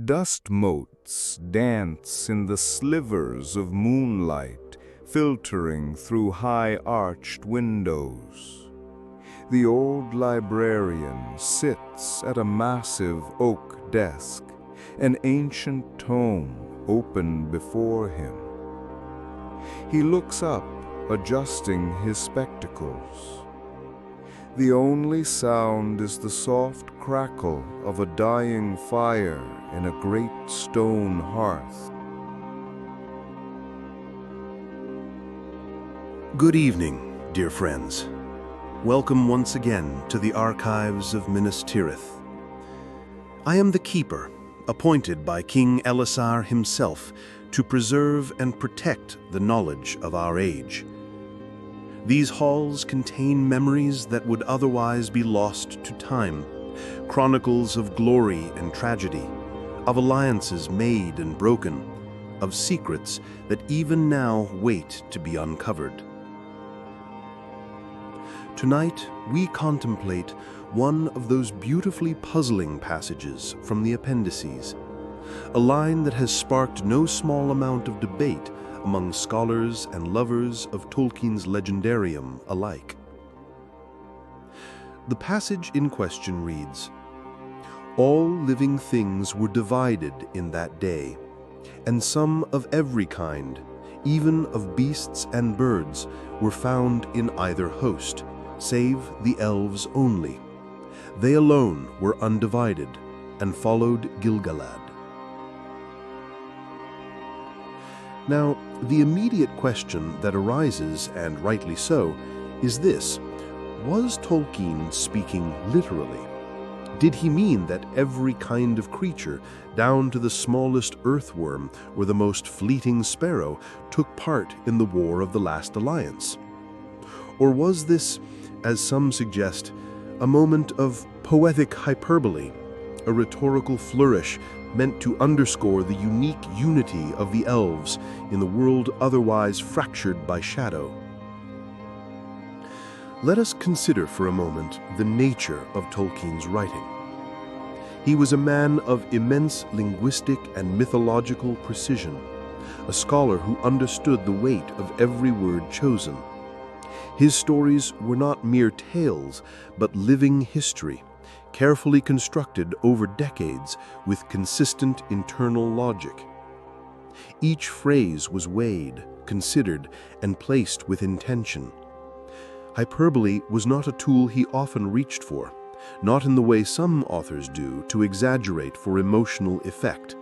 Dust motes dance in the slivers of moonlight filtering through high-arched windows. The old librarian sits at a massive oak desk, an ancient tome open before him. He looks up, adjusting his spectacles. The only sound is the soft crackle of a dying fire in a great stone hearth. Good evening, dear friends. Welcome once again to the archives of Minas Tirith. I am the keeper, appointed by King Elisar himself to preserve and protect the knowledge of our age. These halls contain memories that would otherwise be lost to time, chronicles of glory and tragedy, of alliances made and broken, of secrets that even now wait to be uncovered. Tonight, we contemplate one of those beautifully puzzling passages from the appendices, a line that has sparked no small amount of debate among scholars and lovers of Tolkien's legendarium alike. The passage in question reads, "All living things were divided in that day, and some of every kind, even of beasts and birds, were found in either host, save the elves only. They alone were undivided, and followed Gil-galad." Now, the immediate question that arises, and rightly so, is this: was Tolkien speaking literally? Did he mean that every kind of creature, down to the smallest earthworm or the most fleeting sparrow, took part in the War of the Last Alliance? Or was this, as some suggest, a moment of poetic hyperbole, a rhetorical flourish meant to underscore the unique unity of the elves in the world otherwise fractured by shadow? Let us consider for a moment the nature of Tolkien's writing. He was a man of immense linguistic and mythological precision, a scholar who understood the weight of every word chosen. His stories were not mere tales, but living history, carefully constructed over decades with consistent internal logic. Each phrase was weighed, considered, and placed with intention. Hyperbole was not a tool he often reached for, not in the way some authors do to exaggerate for emotional effect.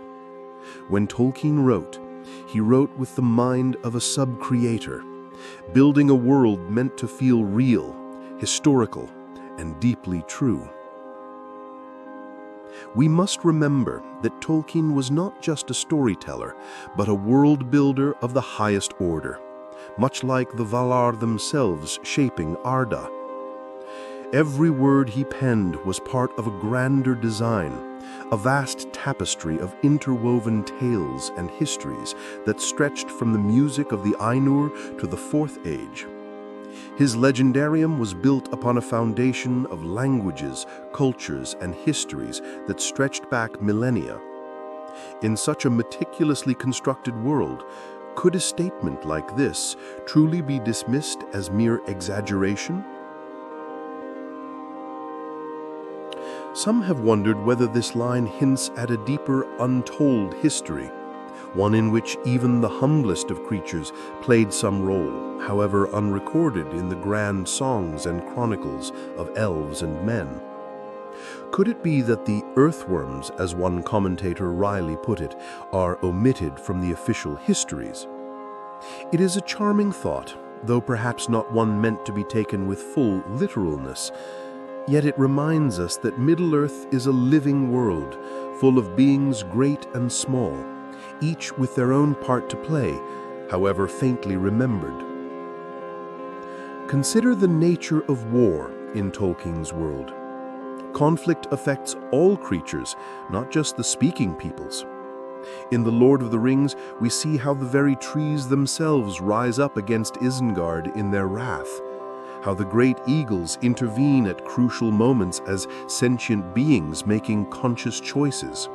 When Tolkien wrote, he wrote with the mind of a sub-creator, building a world meant to feel real, historical, and deeply true. We must remember that Tolkien was not just a storyteller, but a world builder of the highest order, much like the Valar themselves shaping Arda. Every word he penned was part of a grander design, a vast tapestry of interwoven tales and histories that stretched from the music of the Ainur to the Fourth Age. His legendarium was built upon a foundation of languages, cultures, and histories that stretched back millennia. In such a meticulously constructed world, could a statement like this truly be dismissed as mere exaggeration? Some have wondered whether this line hints at a deeper, untold history, one in which even the humblest of creatures played some role, however unrecorded in the grand songs and chronicles of elves and men. Could it be that the earthworms, as one commentator wryly put it, are omitted from the official histories? It is a charming thought, though perhaps not one meant to be taken with full literalness. Yet it reminds us that Middle-earth is a living world, full of beings great and small, each with their own part to play, however faintly remembered. Consider the nature of war in Tolkien's world. Conflict affects all creatures, not just the speaking peoples. In The Lord of the Rings, we see how the very trees themselves rise up against Isengard in their wrath, how the great eagles intervene at crucial moments as sentient beings making conscious choices,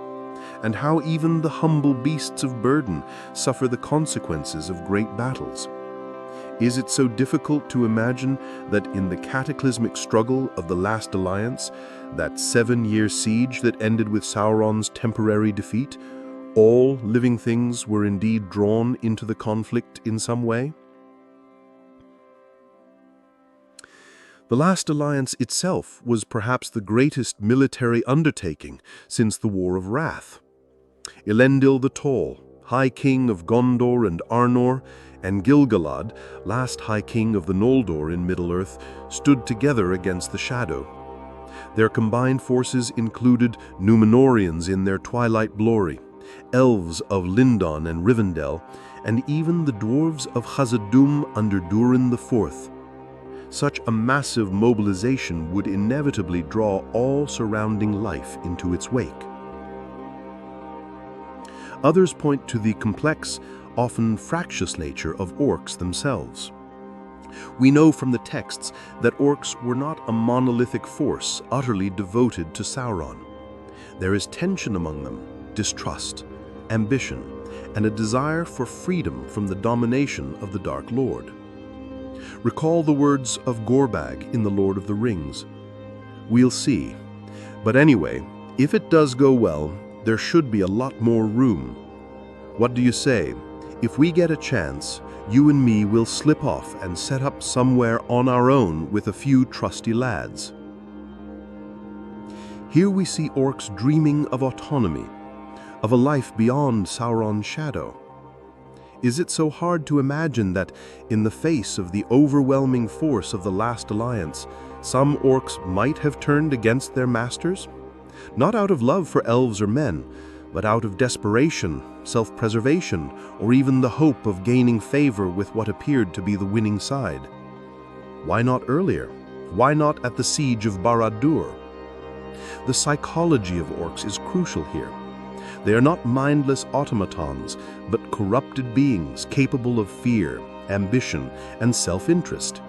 and how even the humble beasts of burden suffer the consequences of great battles. Is it so difficult to imagine that in the cataclysmic struggle of the Last Alliance, that 7-year siege that ended with Sauron's temporary defeat, all living things were indeed drawn into the conflict in some way? The Last Alliance itself was perhaps the greatest military undertaking since the War of Wrath. Elendil the Tall, High King of Gondor and Arnor, and Gil-galad, last High King of the Noldor in Middle-earth, stood together against the Shadow. Their combined forces included Númenóreans in their twilight glory, elves of Lindon and Rivendell, and even the dwarves of Khazad-dûm under Durin IV. Such a massive mobilization would inevitably draw all surrounding life into its wake. Others point to the complex, often fractious nature of orcs themselves. We know from the texts that orcs were not a monolithic force utterly devoted to Sauron. There is tension among them, distrust, ambition, and a desire for freedom from the domination of the Dark Lord. Recall the words of Gorbag in The Lord of the Rings. We'll see. But anyway, if it does go well, there should be a lot more room. What do you say? If we get a chance, you and me will slip off and set up somewhere on our own with a few trusty lads. Here we see orcs dreaming of autonomy, of a life beyond Sauron's shadow. Is it so hard to imagine that, in the face of the overwhelming force of the Last Alliance, some orcs might have turned against their masters? Not out of love for elves or men, but out of desperation, self-preservation, or even the hope of gaining favor with what appeared to be the winning side. Why not earlier? Why not at the siege of Barad-dûr? The psychology of orcs is crucial here. They are not mindless automatons, but corrupted beings capable of fear, ambition, and self-interest.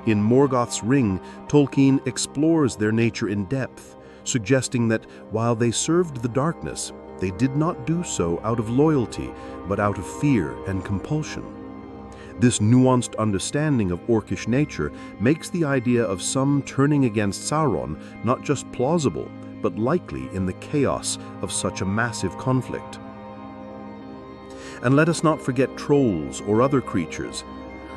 In Morgoth's Ring, Tolkien explores their nature in depth, suggesting that while they served the darkness, they did not do so out of loyalty, but out of fear and compulsion. This nuanced understanding of orcish nature makes the idea of some turning against Sauron not just plausible, but likely in the chaos of such a massive conflict. And let us not forget trolls or other creatures.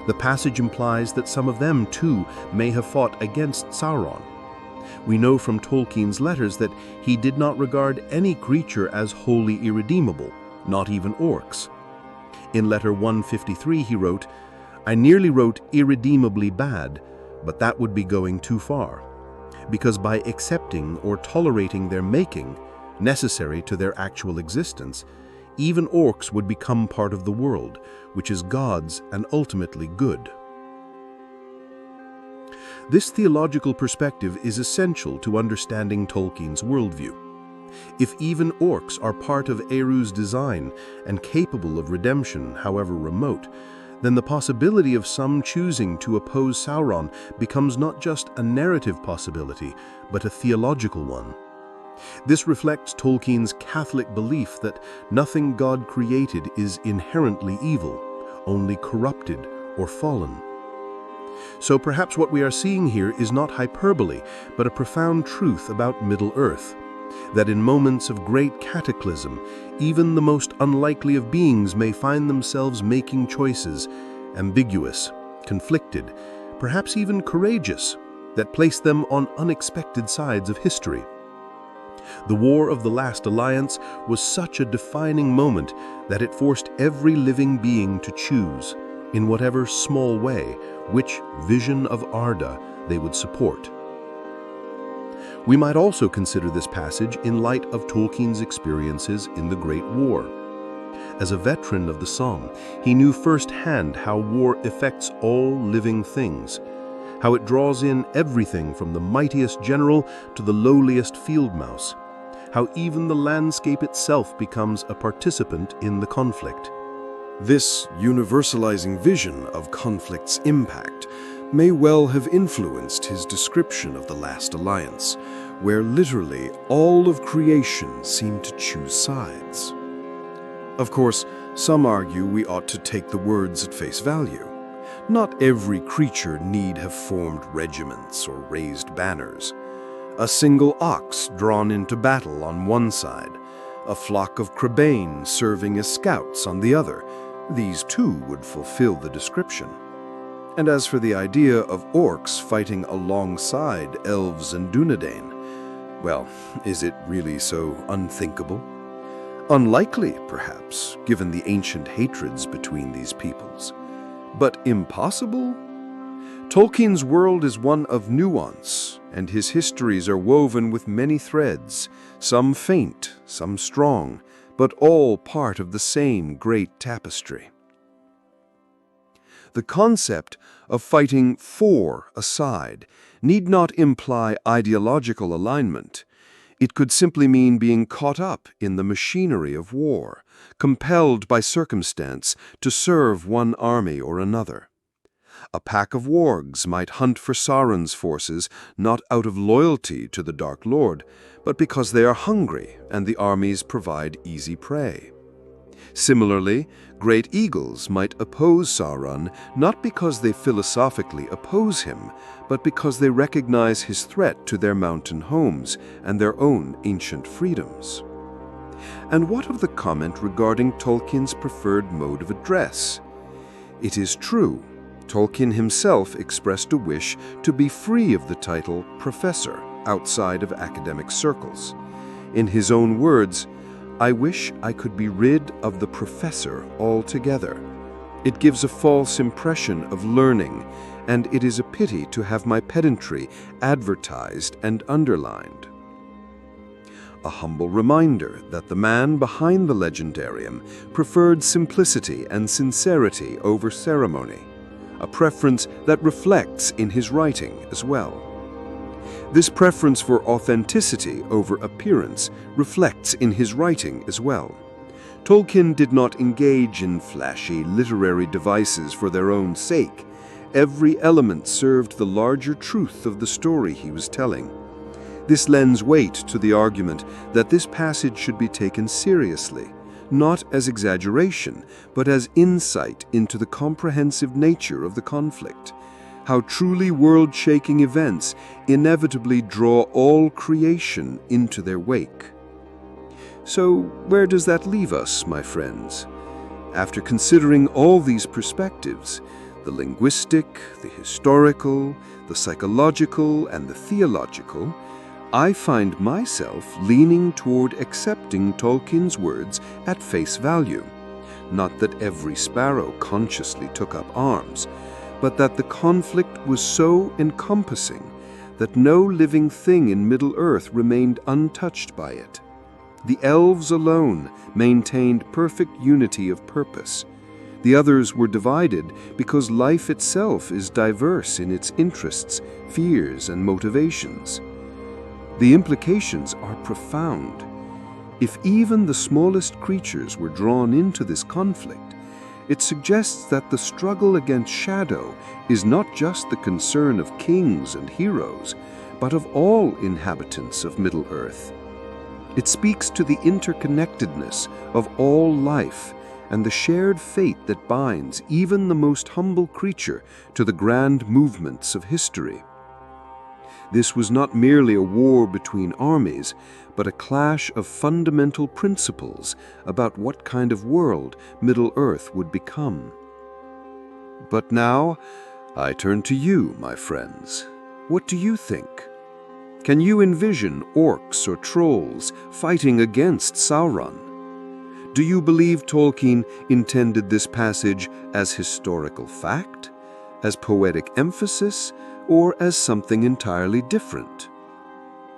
The passage implies that some of them, too, may have fought against Sauron. We know from Tolkien's letters that he did not regard any creature as wholly irredeemable, not even orcs. In letter 153 he wrote, "I nearly wrote irredeemably bad, but that would be going too far, because by accepting or tolerating their making, necessary to their actual existence, even orcs would become part of the world, which is God's and ultimately good." This theological perspective is essential to understanding Tolkien's worldview. If even orcs are part of Eru's design and capable of redemption, however remote, then the possibility of some choosing to oppose Sauron becomes not just a narrative possibility, but a theological one. This reflects Tolkien's Catholic belief that nothing God created is inherently evil, only corrupted or fallen. So perhaps what we are seeing here is not hyperbole, but a profound truth about Middle-earth, that in moments of great cataclysm, even the most unlikely of beings may find themselves making choices, ambiguous, conflicted, perhaps even courageous, that place them on unexpected sides of history. The War of the Last Alliance was such a defining moment that it forced every living being to choose, in whatever small way, which vision of Arda they would support. We might also consider this passage in light of Tolkien's experiences in the Great War. As a veteran of the Somme, he knew firsthand how war affects all living things, how it draws in everything from the mightiest general to the lowliest field mouse, how even the landscape itself becomes a participant in the conflict. This universalizing vision of conflict's impact may well have influenced his description of the Last Alliance, where literally all of creation seemed to choose sides. Of course, some argue we ought to take the words at face value. Not every creature need have formed regiments or raised banners. A single ox drawn into battle on one side, a flock of crabane serving as scouts on the other, these too would fulfill the description. And as for the idea of orcs fighting alongside elves and Dunedain, well, is it really so unthinkable? Unlikely, perhaps, given the ancient hatreds between these peoples. But impossible? Tolkien's world is one of nuance, and his histories are woven with many threads, some faint, some strong, but all part of the same great tapestry. The concept of fighting for a side need not imply ideological alignment. It could simply mean being caught up in the machinery of war, compelled by circumstance to serve one army or another. A pack of wargs might hunt for Sauron's forces not out of loyalty to the Dark Lord, but because they are hungry and the armies provide easy prey. Similarly, great eagles might oppose Sauron not because they philosophically oppose him, but because they recognize his threat to their mountain homes and their own ancient freedoms. And what of the comment regarding Tolkien's preferred mode of address? It is true, Tolkien himself expressed a wish to be free of the title professor outside of academic circles. In his own words, "I wish I could be rid of the professor altogether. It gives a false impression of learning, and it is a pity to have my pedantry advertised and underlined." A humble reminder that the man behind the legendarium preferred simplicity and sincerity over ceremony, a preference that reflects in his writing as well. This preference for authenticity over appearance reflects in his writing as well. Tolkien did not engage in flashy literary devices for their own sake. Every element served the larger truth of the story he was telling. This lends weight to the argument that this passage should be taken seriously, not as exaggeration, but as insight into the comprehensive nature of the conflict. How truly world-shaking events inevitably draw all creation into their wake. So, where does that leave us, my friends? After considering all these perspectives, the linguistic, the historical, the psychological, and the theological, I find myself leaning toward accepting Tolkien's words at face value. Not that every sparrow consciously took up arms, but that the conflict was so encompassing that no living thing in Middle-earth remained untouched by it. The elves alone maintained perfect unity of purpose. The others were divided because life itself is diverse in its interests, fears, and motivations. The implications are profound. If even the smallest creatures were drawn into this conflict, it suggests that the struggle against shadow is not just the concern of kings and heroes, but of all inhabitants of Middle-earth. It speaks to the interconnectedness of all life and the shared fate that binds even the most humble creature to the grand movements of history. This was not merely a war between armies, but a clash of fundamental principles about what kind of world Middle-earth would become. But now, I turn to you, my friends. What do you think? Can you envision orcs or trolls fighting against Sauron? Do you believe Tolkien intended this passage as historical fact, as poetic emphasis, or as something entirely different?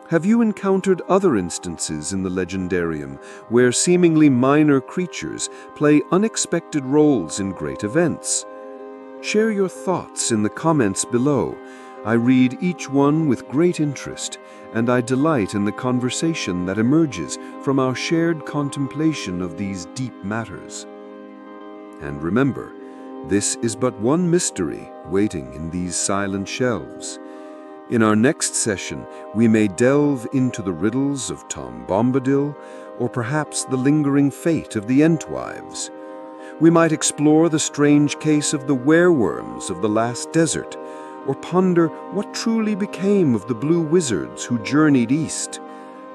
Have you encountered other instances in the legendarium where seemingly minor creatures play unexpected roles in great events? Share your thoughts in the comments below. I read each one with great interest, and I delight in the conversation that emerges from our shared contemplation of these deep matters. And remember, this is but one mystery waiting in these silent shelves. In our next session, we may delve into the riddles of Tom Bombadil, or perhaps the lingering fate of the Entwives. We might explore the strange case of the wereworms of the last desert, or ponder what truly became of the blue wizards who journeyed east.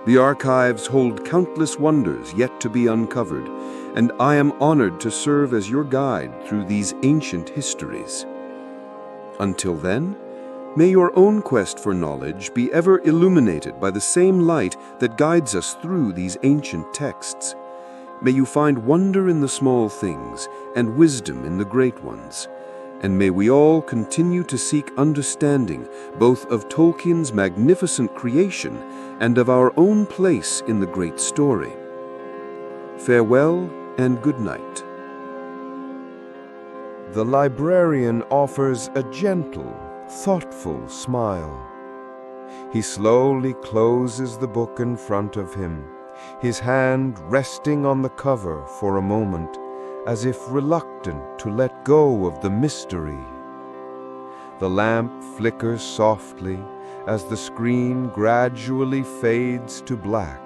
The archives hold countless wonders yet to be uncovered, and I am honored to serve as your guide through these ancient histories. Until then, may your own quest for knowledge be ever illuminated by the same light that guides us through these ancient texts. May you find wonder in the small things and wisdom in the great ones. And may we all continue to seek understanding both of Tolkien's magnificent creation and of our own place in the great story. Farewell and good night. The librarian offers a gentle, thoughtful smile. He slowly closes the book in front of him, his hand resting on the cover for a moment, as if reluctant to let go of the mystery. The lamp flickers softly as the screen gradually fades to black,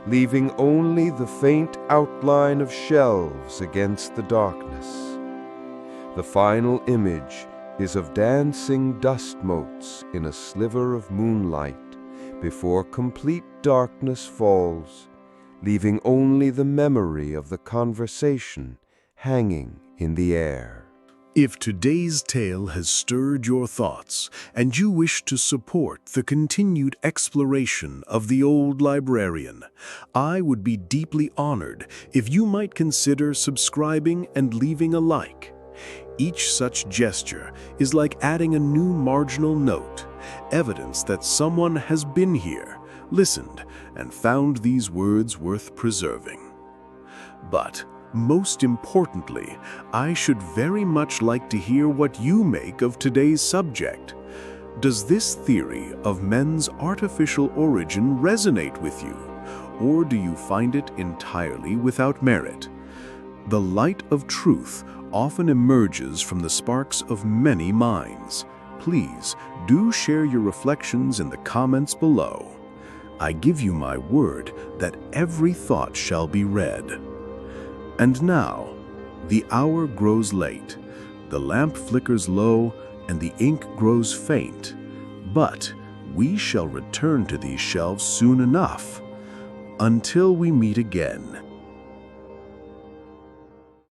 leaving only the faint outline of shelves against the darkness. The final image is of dancing dust motes in a sliver of moonlight before complete darkness falls, leaving only the memory of the conversation hanging in the air. If today's tale has stirred your thoughts and you wish to support the continued exploration of the Old Librarian, I would be deeply honored if you might consider subscribing and leaving a like. Each such gesture is like adding a new marginal note, evidence that someone has been here, listened, and found these words worth preserving. But most importantly, I should very much like to hear what you make of today's subject. Does this theory of men's artificial origin resonate with you, or do you find it entirely without merit? The light of truth often emerges from the sparks of many minds. Please do share your reflections in the comments below. I give you my word that every thought shall be read. And now, the hour grows late, the lamp flickers low, and the ink grows faint. But we shall return to these shelves soon enough. Until we meet again,